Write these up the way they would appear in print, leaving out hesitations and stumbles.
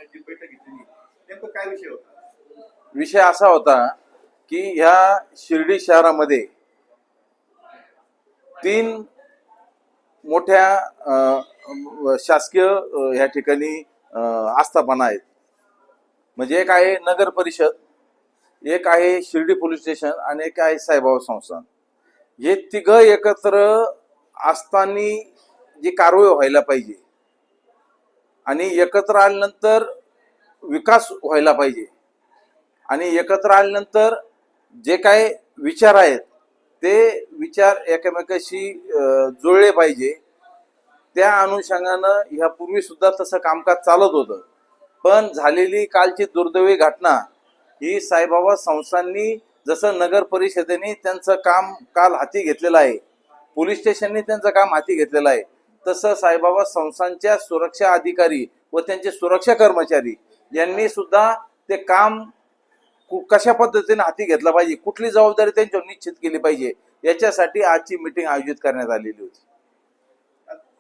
जी बैठक घेतली नेमकं काय विषय होता? विषय असा होता की ह्या शिर्डी शहरामध्ये 3 मोठ्या शासकीय ह्या ठिकाणी आस्थापना आहेत. म्हणजे एक आहे नगर परिषद, एक आहे शिर्डी पोलीस स्टेशन आणि एक आहे साईबाबा संस्थान. हे तिघं एकत्र असताना जी कारवाई व्हायला पाहिजे आणि एकत्र आल्यानंतर विकास व्हायला पाहिजे आणि एकत्र आल्यानंतर जे काय विचार आहेत ते विचार एकमेकाशी जुळले पाहिजे. त्या अनुषंगानं ह्यापूर्वी सुद्धा तसं कामकाज चालत होतं. पण झालेली कालची दुर्दैवी घटना ही साईबाबा संस्थांनी जसं नगर परिषदेने त्यांचं काम काल हाती घेतलेलं आहे, पोलीस स्टेशनने त्यांचं काम हाती घेतलेलं आहे, तसं साईबाबा संस्थांच्या सुरक्षा अधिकारी व त्यांचे सुरक्षा कर्मचारी यांनी सुद्धा ते काम कशा पद्धतीने हाती घेतला पाहिजे, कुठली जबाबदारी त्यांच्यावर निश्चित केली पाहिजे, याच्यासाठी आजची मीटिंग आयोजित करण्यात आलेली होती.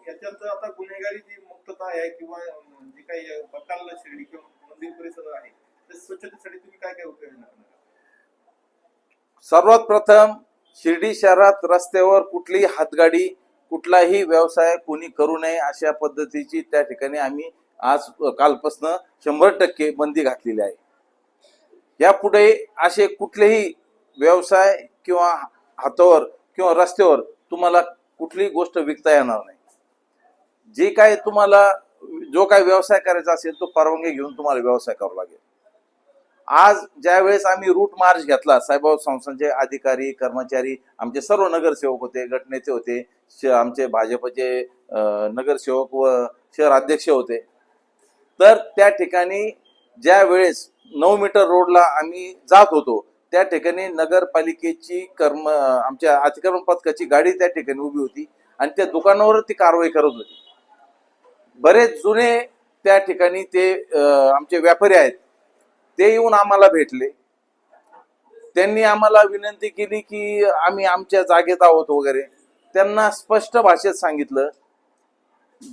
याच्यात आता गुन्हेगारी जी मुक्तता आहे किंवा जी काही बकाल शिर्डी किंवा मंदिर परिसर आहे त्या स्वच्छतेसाठी तुम्ही काय काय उपाययोजना करणार? सर्वात प्रथम शिर्डी शहरात रस्त्यावर कुठलीही हातगाडी कुठलाही व्यवसाय कोणी करू नये अशा पद्धतीची त्या ठिकाणी आम्ही आज कालपासून 100% बंदी घातलेली आहे. यापुढे असे कुठलेही व्यवसाय किंवा हातावर किंवा रस्त्यावर तुम्हाला कुठलीही गोष्ट विकता येणार नाही. जे काय तुम्हाला जो काय व्यवसाय करायचा असेल तो परवानगी घेऊन तुम्हाला व्यवसाय करावा लागेल. आज ज्या वेळेस आम्ही रूट मार्च घेतला, साईबाबा संस्थांचे अधिकारी कर्मचारी आमचे सर्व नगरसेवक होते, गटनेते होते, आमचे भाजपचे नगरसेवक व शहर अध्यक्ष होते. तर त्या ठिकाणी ज्या वेळेस 9 मीटर रोडला आम्ही जात होतो त्या ठिकाणी नगरपालिकेची आमच्या अतिक्रमण पथकाची गाडी त्या ठिकाणी उभी होती आणि त्या दुकानावर ती कारवाई करत होती. बरेच जुने त्या ठिकाणी ते आमचे व्यापारी आहेत, ते येऊन आम्हाला भेटले. त्यांनी आम्हाला विनंती केली की आम्ही आमच्या जागेत आहोत वगैरे. त्यांना स्पष्ट भाषेत सांगितलं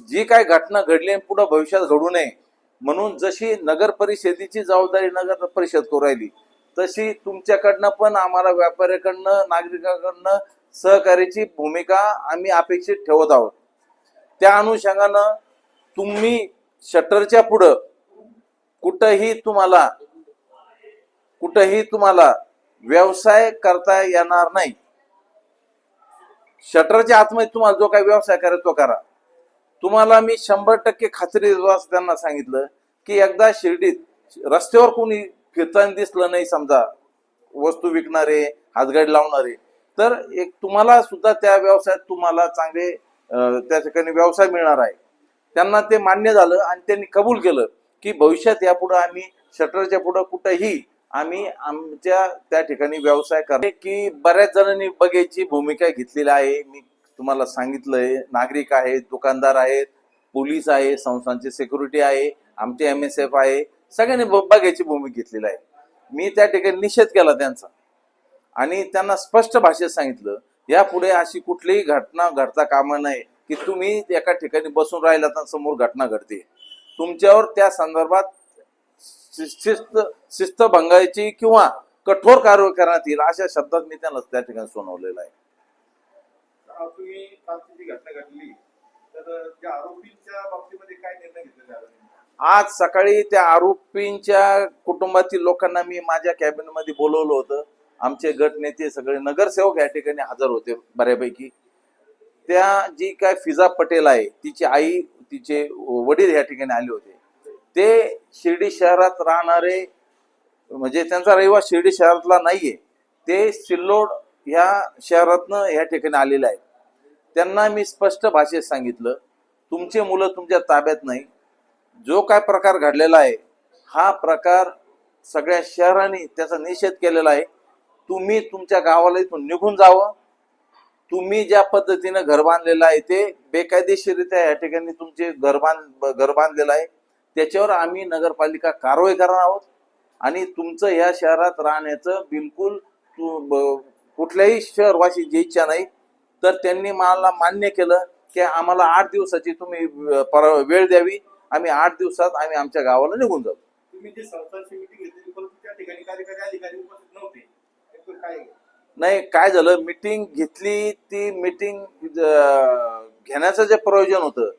जी काय घटना घडली आणि पुढे भविष्यात घडू नये म्हणून जशी नगर परिषदेची जबाबदारी नगर परिषद करू राहिली तशी तुमच्याकडनं पण आम्हाला व्यापाऱ्याकडनं नागरिकांकडनं सहकार्याची भूमिका आम्ही अपेक्षित ठेवत आहोत. त्या अनुषंगानं तुम्ही शटरच्या पुढं कुठंही तुम्हाला व्यवसाय करता येणार नाही. शटरच्या आतमध्ये तुम्हाला जो काही व्यवसाय करायचा तो करा. तुम्हाला मी 100% खात्री देतो असं त्यांना सांगितलं की एकदा शिर्डीत रस्त्यावर कोणी फिरताना दिसलं नाही, समजा वस्तू विकणारे हातगाडी लावणारे, तर एक तुम्हाला सुद्धा त्या व्यवसायात तुम्हाला चांगले त्या ठिकाणी व्यवसाय मिळणार आहे. त्यांना ते मान्य झालं आणि त्यांनी कबूल केलं की भविष्यात यापुढे आम्ही शटरच्या पुढे कुठेही आम्ही आमच्या त्या ठिकाणी व्यवसाय करणार. की बऱ्याच जणांनी बघायची भूमिका घेतलेली आहे. मी तुम्हाला सांगितलंय, नागरिक आहेत, दुकानदार आहेत, पोलीस आहे, संस्थांचे सिक्युरिटी आहे, आमचे MSF आहे, सगळ्यांनी बघायची भूमिका घेतलेली आहे. मी त्या ठिकाणी निषेध केला त्यांचा आणि त्यांना स्पष्ट भाषेत सांगितलं यापुढे अशी कुठलीही घटना घडता कामा नये की तुम्ही एका ठिकाणी बसून राहिला तर समोर घटना घडते, तुमच्यावर त्या संदर्भात शिस्तभंगाची किंवा कठोर कारवाई करण्यात येईल अशा शब्दात मी त्यांना त्या ठिकाणी सुनावलेलं आहे. तुम्ही कालची जी घटना घडली तर त्या आरोपींच्या बाबतीमध्ये काय निर्णय घेतले झाले? आज सकाळी त्या आरोपींच्या कुटुंबातील लोकांना मी माझ्या कॅबिनमध्ये बोलवलं होतं. आमचे गट नेते सगळे नगरसेवक या ठिकाणी हजर होते बऱ्यापैकी. त्या जी काय फिजा पटेल आहे तिची आई तिचे वडील या ठिकाणी आले होते. ते शिर्डी शहरात राहणारे, म्हणजे त्यांचा रहिवास शिर्डी शहरातला नाहीये, ते सिल्लोड ह्या शहरातनं या ठिकाणी आलेले आहेत. त्यांना मी स्पष्ट भाषेत सांगितलं तुमचे मुलं तुमच्या ताब्यात नाही. जो काय प्रकार घडलेला आहे हा प्रकार सगळ्या शहराने त्याचा निषेध केलेला आहे. तुम्ही तुमच्या गावाला इथून निघून जावं. तुम्ही ज्या पद्धतीनं घर बांधलेलं आहे ते बेकायदेशीररित्या या ठिकाणी तुमचे घर बांधलेलं आहे, त्याच्यावर आम्ही नगरपालिका कारवाई करणार आहोत आणि तुमचं ह्या शहरात राहण्याचं बिलकुल कुठल्याही शहरवासीची इच्छा नाही. तर त्यांनी मला मान्य केलं की आम्हाला 8 दिवसाची तुम्ही वेळ द्यावी आम्ही 8 दिवसात आम्ही आमच्या गावाला निघून जातो. तुम्ही जी संस्थांची मिटिंग घेतली परंतु त्या ठिकाणी कार्यकारी अधिकारी उपस्थित नव्हते, नेमकं काय नाही, काय झालं, मीटिंग घेतली, ती मीटिंग घेण्याचं जे प्रयोजन होतं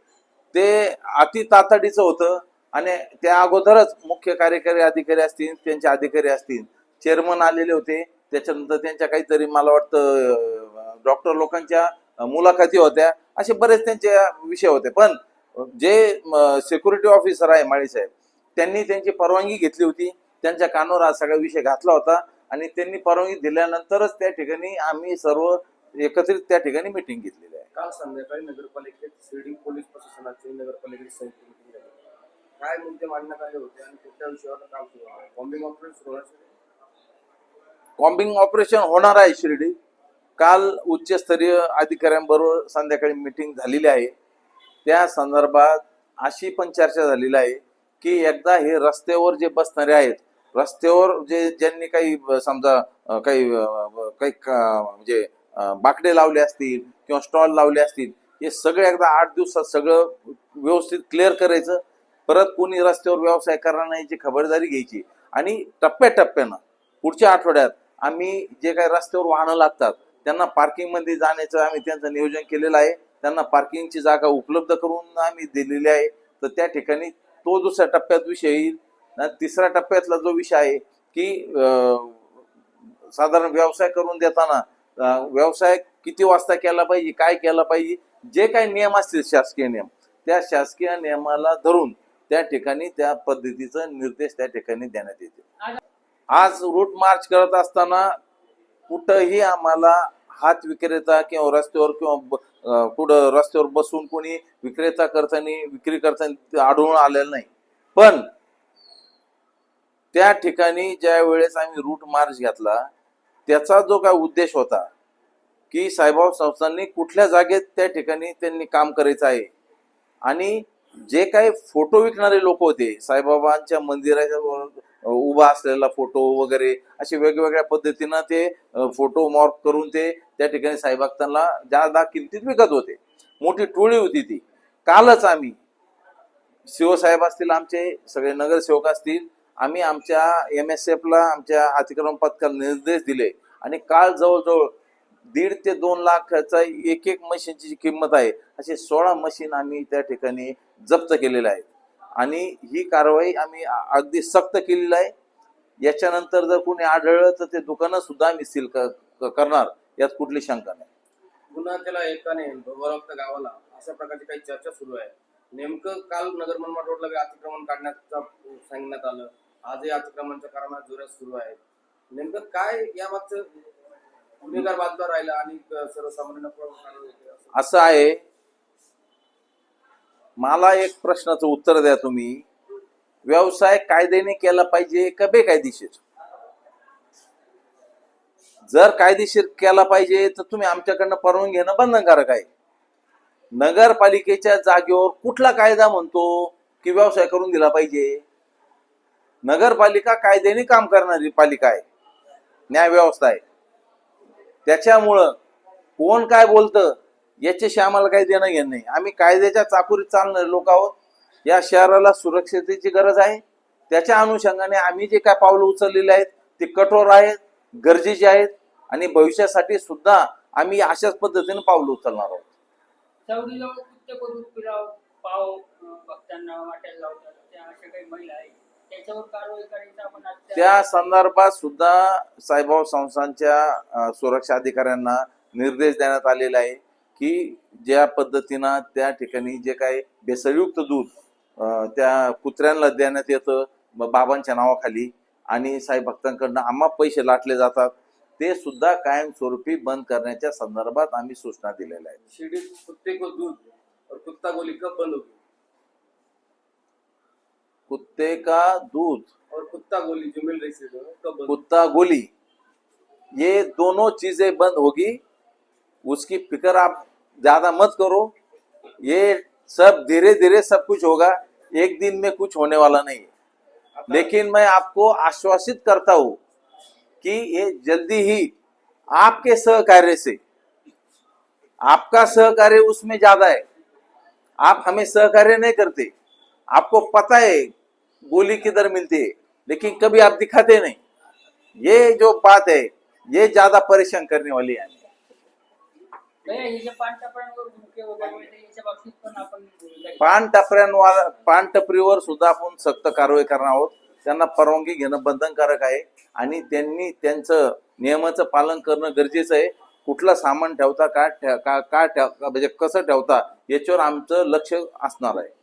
ते अति तातडीचं होतं आणि त्या अगोदरच मुख्य कार्यकारी अधिकारी असतील, त्यांचे अधिकारी असतील, चेअरमन आलेले होते, त्याच्यानंतर त्यांच्या काहीतरी मला वाटतं डॉक्टर लोकांच्या मुलाखती होत्या, असे बरेच त्यांचे विषय होते. पण जे सिक्युरिटी ऑफिसर आहे माळीसाहेब, त्यांनी त्यांची परवानगी घेतली होती, त्यांच्या कानावर हा सगळा विषय घातला होता आणि त्यांनी परवानगी दिल्यानंतरच त्या ठिकाणी आम्ही सर्व एकत्रित त्या ठिकाणी मिटिंग घेतलेली आहे. काल संध्याकाळी नगरपालिकेत शिर्डी पोलीस प्रशासनाचे नगरपालिकेची संयुक्त मीटिंग झाली. काय मुद्दे मांडण्यात आले होते आणि कुठल्या विषयावर काम सुरू आहे? बॉम्बिंग ऑपरेशन सुरू आहे. कॉम्बिंग ऑपरेशन होणार आहे शिर्डी. काल उच्चस्तरीय अधिकाऱ्यांबरोबर संध्याकाळी मीटिंग झालेली आहे. त्या संदर्भात अशी पण चर्चा झालेली आहे की एकदा हे रस्त्यावर जे बसणारे आहेत, रस्त्यावर जे ज्यांनी काही समजा काही म्हणजे बाकडे लावले असतील किंवा स्टॉल लावले असतील, हे सगळे एकदा 8 दिवसात सगळं व्यवस्थित क्लिअर करायचं. परत कोणी रस्त्यावर व्यवसाय करणार नाही याची खबरदारी घ्यायची आणि टप्प्याटप्प्यानं पुढच्या आठवड्यात आम्ही जे काही रस्त्यावर वाहनं लागतात त्यांना पार्किंगमध्ये जाण्याचं आम्ही त्यांचं नियोजन केलेलं आहे. त्यांना पार्किंगची जागा उपलब्ध करून आम्ही दिलेली आहे. तर त्या ठिकाणी तो दुसऱ्या टप्प्यात विषय येईल. तिसऱ्या टप्प्यातला जो विषय आहे की साधारण व्यवसाय करून देताना व्यवसाय किती वाजता केला पाहिजे, काय केला पाहिजे, जे काही नियम असतील शासकीय नियम, त्या शासकीय नियमाला धरून त्या ठिकाणी त्या पद्धतीचं निर्देश त्या ठिकाणी देण्यात येते. आज रूट मार्च करत असताना कुठंही आम्हाला हात विक्रेता किंवा रस्त्यावर किंवा कुठं रस्त्यावर बसून कोणी विक्रेता करताना विक्री करताना आढळून आलेलं नाही. पण त्या ठिकाणी ज्या वेळेस आम्ही रूट मार्च घेतला त्याचा जो काय उद्देश होता की साईबाबा संस्थांनी कुठल्या जागेत त्या ठिकाणी त्यांनी काम करायचं आहे आणि जे काही फोटो विकणारे लोक होते, साईबाबांच्या मंदिराच्या उभा असलेला फोटो वगैरे असे वेगवेगळ्या पद्धतीनं ते फोटो मॉर्क करून ते त्या ठिकाणी साईभक्तांना जादा किमतीत विकत होते. मोठी टोळी होती ती. कालच आम्ही शिवसाहेब असतील, आमचे सगळे नगरसेवक असतील, आम्ही आमच्या MSF ला आमच्या अतिक्रमण पथकाला निर्देश दिले आणि काल जवळजवळ 1.5 ते 2 लाखाचा एक मशीनची किंमत आहे असे 16 मशीन आम्ही त्या ठिकाणी जप्त केलेले आहेत आणि ही कारवाई आम्ही अगदी सक्त केलेली आहे. याच्यानंतर जर कोणी आढळलं तर ते दुकानं सुद्धा आम्ही सील करणार, यात कुठली शंका नाही. पुन्हा त्याला एकाने भोगावता गावाला अशा प्रकारची काही चर्चा सुरू आहे. नेमकं काल नगर मनमाड रोडला अतिक्रमण काढण्याचं सांगण्यात आलं. आजही अतिक्रमणच्या कारणात जोरात सुरू आहे. नेमकं काय यामागचं गुन्हेगार बाजूला राहिला आणि सर्वसामान्यांना असं आहे. मला एक प्रश्नाचं उत्तर द्या तुम्ही. व्यवसाय कायद्याने केला पाहिजे का बेकायदेशीर? जर कायदेशीर केला पाहिजे तर तुम्ही आमच्याकडनं परवानगी घेणं बंधनकारक आहे. नगरपालिकेच्या जागेवर कुठला कायदा म्हणतो की व्यवसाय करून दिला पाहिजे? नगरपालिका कायद्याने काम करणारी पालिका आहे, न्याय व्यवस्था आहे. त्याच्यामुळं कोण काय बोलतं याच्याशी आम्हाला काही देणं घेणं नाही. आम्ही कायद्याच्या चाकुरीत चालणारे लोक आहोत. या शहराला सुरक्षिततेची गरज आहे. त्याच्या अनुषंगाने आम्ही जे काय पावलं उचललेले आहेत ते कठोर आहेत, गरजेचे आहेत आणि भविष्यासाठी सुद्धा आम्ही अशाच पद्धतीने पावलं उचलणार आहोत. चौकीजवळ कुत्ते करून फिराव पाव भक्तांना वाटायला लावतात, त्या अशा काही महिला आहेत, त्याच्यावर कारवाई करायची आपण त्या संदर्भात सुद्धा साईबाबा संस्थांच्या सुरक्षा अधिकाऱ्यांना निर्देश देण्यात आलेला आहे की ज्या पद्धतीनं त्या ठिकाणी जे काही भेसळयुक्त दूध त्या कुत्र्यांना देण्यात येतं बाबांच्या नावाखाली आणि साई भक्तांकडनं आम्हा पैसे लाटले जातात, ते सुद्धा कायमस्वरूपी बंद करण्याच्या संदर्भात आम्ही सूचना दिलेल्या आहेत. शिर्डी कुत्ते को दूध और कुत्ता गोली कब बंद होगी? कुत्ते का दूध और कुत्ता गोली जो मिल रही थी कब बंद? कुत्ता गोली, ये दोनों चीजें बंद होगी. उसकी फिक्र आप ज्यादा मत करो. ये सब धीरे धीरे सब कुछ होगा, एक दिन में कुछ होने वाला नहीं है. लेकिन मैं आपको आश्वासित करता हूं कि ये जल्दी ही आपके सहकार्य से, आपका सहकार्य उसमें ज्यादा है, आप हमें सहकार्य नहीं करते, आपको पता है गोली किधर मिलती है, लेकिन कभी आप दिखाते नहीं। ये जो बात है ये ज्यादा परेशान करने वाली है। भैया, हे जे पान टपऱ्यांवर धुके वगैरे मिळते, याच्या बाबतीत पण आपण पान टपरीवर सुद्धा आपण सक्त कारवाई करणार आहोत। त्यांना परवानगी घेणं बंधनकारक आहे आणि त्यांनी त्यांचं नियमाचं पालन करणं गरजेचं आहे। कुठलं सामान ठेवता काय ठेवता म्हणजे कसं ठेवता याच्यावर आमचं लक्ष असणार आहे।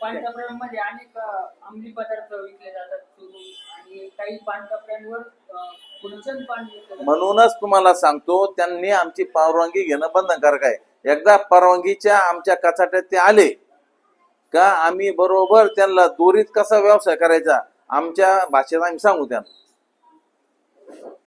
पान टपऱ्यांमध्ये अनेक अंमली पदार्थ विकले जातात चोरून, आणि काही पान टपऱ्यांवर गुलशन पान विकलं जातं। म्हणूनच तुम्हाला सांगतो त्यांनी आमची परवानगी घेणं बंधनकारक आहे। एकदा परवानगीच्या आमच्या कचाट्यात ते आले का आम्ही बरोबर त्यांना दोरीत कसा व्यवसाय करायचा आमच्या भाषेत आम्ही सांगू त्यांना।